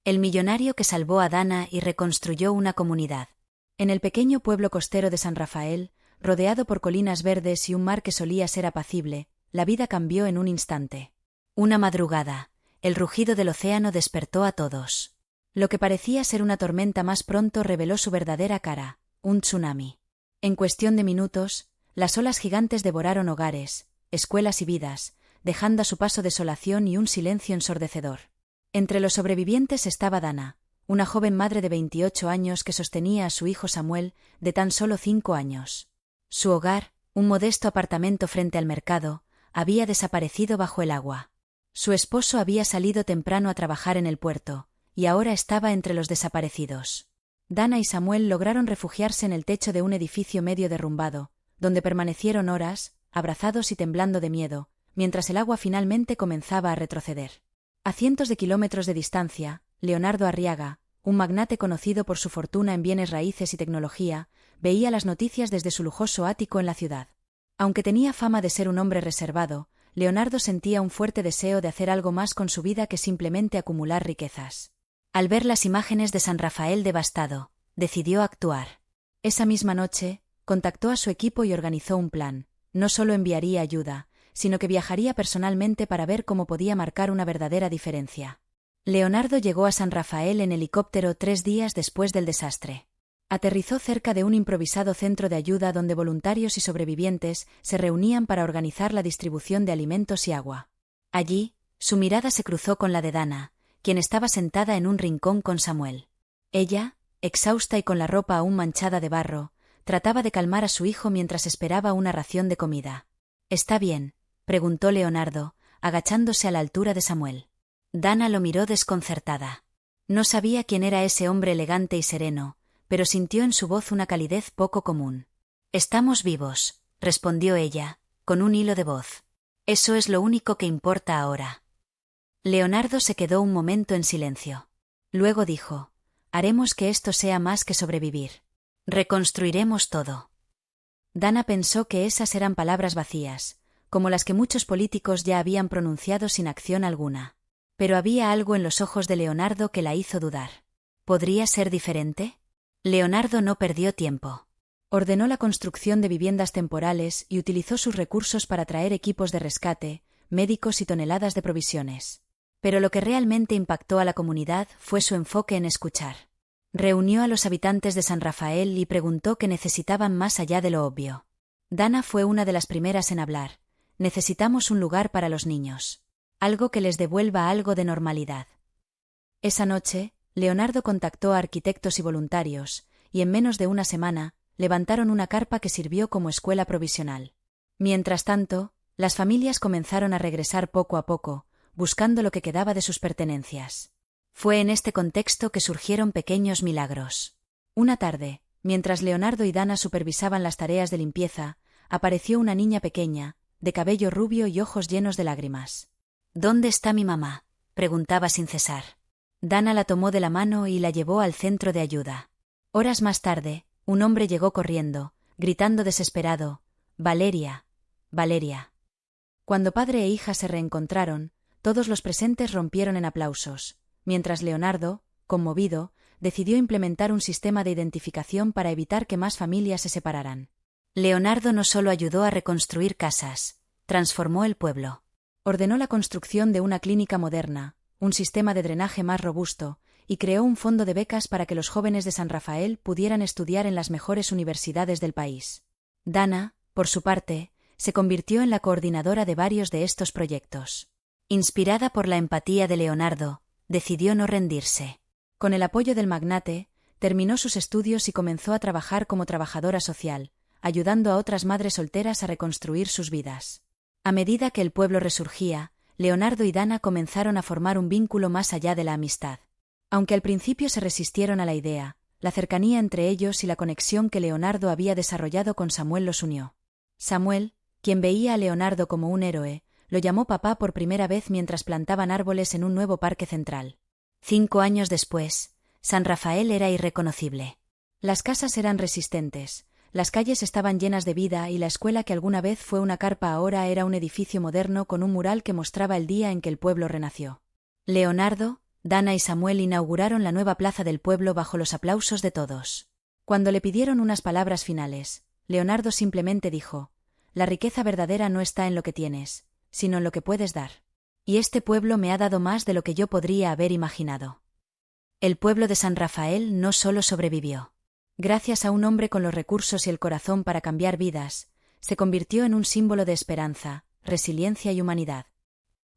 El millonario que salvó a Dana y reconstruyó una comunidad. En el pequeño pueblo costero de San Rafael, rodeado por colinas verdes y un mar que solía ser apacible, la vida cambió en un instante. Una madrugada, el rugido del océano despertó a todos. Lo que parecía ser una tormenta más pronto reveló su verdadera cara, un tsunami. En cuestión de minutos, las olas gigantes devoraron hogares, escuelas y vidas, dejando a su paso desolación y un silencio ensordecedor. Entre los sobrevivientes estaba Dana, una joven madre de 28 años que sostenía a su hijo Samuel, de tan solo 5 años. Su hogar, un modesto apartamento frente al mercado, había desaparecido bajo el agua. Su esposo había salido temprano a trabajar en el puerto, y ahora estaba entre los desaparecidos. Dana y Samuel lograron refugiarse en el techo de un edificio medio derrumbado, donde permanecieron horas, abrazados y temblando de miedo, mientras el agua finalmente comenzaba a retroceder. A cientos de kilómetros de distancia, Leonardo Arriaga, un magnate conocido por su fortuna en bienes raíces y tecnología, veía las noticias desde su lujoso ático en la ciudad. Aunque tenía fama de ser un hombre reservado, Leonardo sentía un fuerte deseo de hacer algo más con su vida que simplemente acumular riquezas. Al ver las imágenes de San Rafael devastado, decidió actuar. Esa misma noche, contactó a su equipo y organizó un plan. No solo enviaría ayuda, sino que viajaría personalmente para ver cómo podía marcar una verdadera diferencia. Leonardo llegó a San Rafael en helicóptero 3 días después del desastre. Aterrizó cerca de un improvisado centro de ayuda donde voluntarios y sobrevivientes se reunían para organizar la distribución de alimentos y agua. Allí, su mirada se cruzó con la de Dana, quien estaba sentada en un rincón con Samuel. Ella, exhausta y con la ropa aún manchada de barro, trataba de calmar a su hijo mientras esperaba una ración de comida. «¿Está bien?», preguntó Leonardo, agachándose a la altura de Samuel. Dana lo miró desconcertada. No sabía quién era ese hombre elegante y sereno, pero sintió en su voz una calidez poco común. «Estamos vivos», respondió ella, con un hilo de voz. «Eso es lo único que importa ahora». Leonardo se quedó un momento en silencio. Luego dijo: «Haremos que esto sea más que sobrevivir. Reconstruiremos todo». Dana pensó que esas eran palabras vacías, como las que muchos políticos ya habían pronunciado sin acción alguna. Pero había algo en los ojos de Leonardo que la hizo dudar. ¿Podría ser diferente? Leonardo no perdió tiempo. Ordenó la construcción de viviendas temporales y utilizó sus recursos para traer equipos de rescate, médicos y toneladas de provisiones. Pero lo que realmente impactó a la comunidad fue su enfoque en escuchar. Reunió a los habitantes de San Rafael y preguntó qué necesitaban más allá de lo obvio. Dana fue una de las primeras en hablar. «Necesitamos un lugar para los niños. Algo que les devuelva algo de normalidad». Esa noche, Leonardo contactó a arquitectos y voluntarios, y en menos de una semana, levantaron una carpa que sirvió como escuela provisional. Mientras tanto, las familias comenzaron a regresar poco a poco, buscando lo que quedaba de sus pertenencias. Fue en este contexto que surgieron pequeños milagros. Una tarde, mientras Leonardo y Dana supervisaban las tareas de limpieza, apareció una niña pequeña, de cabello rubio y ojos llenos de lágrimas. «¿Dónde está mi mamá?», preguntaba sin cesar. Dana la tomó de la mano y la llevó al centro de ayuda. Horas más tarde, un hombre llegó corriendo, gritando desesperado: «Valeria, Valeria». Cuando padre e hija se reencontraron, todos los presentes rompieron en aplausos, mientras Leonardo, conmovido, decidió implementar un sistema de identificación para evitar que más familias se separaran. Leonardo no solo ayudó a reconstruir casas, transformó el pueblo. Ordenó la construcción de una clínica moderna, un sistema de drenaje más robusto, y creó un fondo de becas para que los jóvenes de San Rafael pudieran estudiar en las mejores universidades del país. Dana, por su parte, se convirtió en la coordinadora de varios de estos proyectos. Inspirada por la empatía de Leonardo, decidió no rendirse. Con el apoyo del magnate, terminó sus estudios y comenzó a trabajar como trabajadora social, ayudando a otras madres solteras a reconstruir sus vidas. A medida que el pueblo resurgía, Leonardo y Dana comenzaron a formar un vínculo más allá de la amistad. Aunque al principio se resistieron a la idea, la cercanía entre ellos y la conexión que Leonardo había desarrollado con Samuel los unió. Samuel, quien veía a Leonardo como un héroe, lo llamó papá por primera vez mientras plantaban árboles en un nuevo parque central. 5 años después, San Rafael era irreconocible. Las casas eran resistentes, las calles estaban llenas de vida y la escuela que alguna vez fue una carpa ahora era un edificio moderno con un mural que mostraba el día en que el pueblo renació. Leonardo, Dana y Samuel inauguraron la nueva plaza del pueblo bajo los aplausos de todos. Cuando le pidieron unas palabras finales, Leonardo simplemente dijo: «La riqueza verdadera no está en lo que tienes, sino en lo que puedes dar. Y este pueblo me ha dado más de lo que yo podría haber imaginado». El pueblo de San Rafael no solo sobrevivió. Gracias a un hombre con los recursos y el corazón para cambiar vidas, se convirtió en un símbolo de esperanza, resiliencia y humanidad.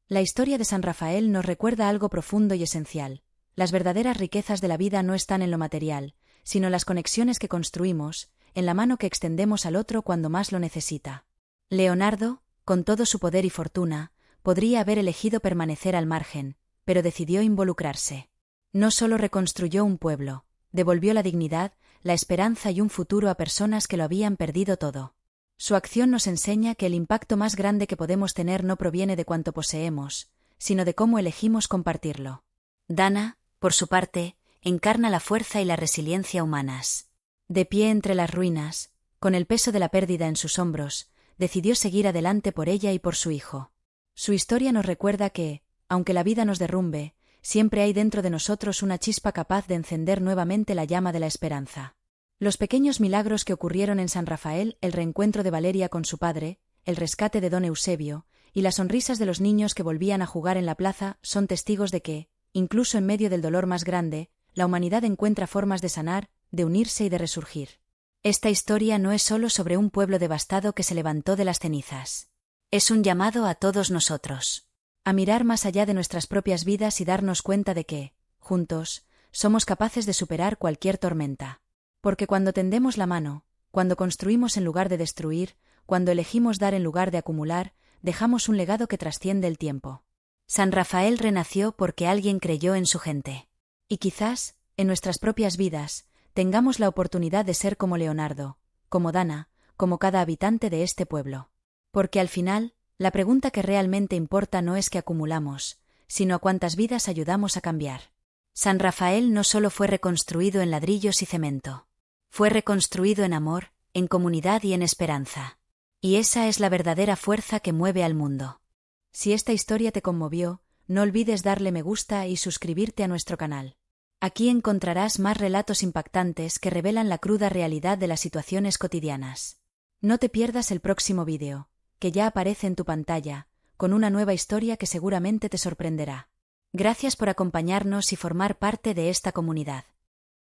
La historia de San Rafael nos recuerda algo profundo y esencial. Las verdaderas riquezas de la vida no están en lo material, sino en las conexiones que construimos, en la mano que extendemos al otro cuando más lo necesita. Leonardo, con todo su poder y fortuna, podría haber elegido permanecer al margen, pero decidió involucrarse. No solo reconstruyó un pueblo, devolvió la dignidad, la esperanza y un futuro a personas que lo habían perdido todo. Su acción nos enseña que el impacto más grande que podemos tener no proviene de cuanto poseemos, sino de cómo elegimos compartirlo. Dana, por su parte, encarna la fuerza y la resiliencia humanas. De pie entre las ruinas, con el peso de la pérdida en sus hombros, decidió seguir adelante por ella y por su hijo. Su historia nos recuerda que, aunque la vida nos derrumbe, siempre hay dentro de nosotros una chispa capaz de encender nuevamente la llama de la esperanza. Los pequeños milagros que ocurrieron en San Rafael, el reencuentro de Valeria con su padre, el rescate de don Eusebio, y las sonrisas de los niños que volvían a jugar en la plaza son testigos de que, incluso en medio del dolor más grande, la humanidad encuentra formas de sanar, de unirse y de resurgir. Esta historia no es solo sobre un pueblo devastado que se levantó de las cenizas. Es un llamado a todos nosotros, a mirar más allá de nuestras propias vidas y darnos cuenta de que, juntos, somos capaces de superar cualquier tormenta. Porque cuando tendemos la mano, cuando construimos en lugar de destruir, cuando elegimos dar en lugar de acumular, dejamos un legado que trasciende el tiempo. San Rafael renació porque alguien creyó en su gente. Y quizás, en nuestras propias vidas, tengamos la oportunidad de ser como Leonardo, como Dana, como cada habitante de este pueblo. Porque al final, la pregunta que realmente importa no es qué acumulamos, sino a cuántas vidas ayudamos a cambiar. San Rafael no solo fue reconstruido en ladrillos y cemento. Fue reconstruido en amor, en comunidad y en esperanza. Y esa es la verdadera fuerza que mueve al mundo. Si esta historia te conmovió, no olvides darle me gusta y suscribirte a nuestro canal. Aquí encontrarás más relatos impactantes que revelan la cruda realidad de las situaciones cotidianas. No te pierdas el próximo vídeo, que ya aparece en tu pantalla, con una nueva historia que seguramente te sorprenderá. Gracias por acompañarnos y formar parte de esta comunidad.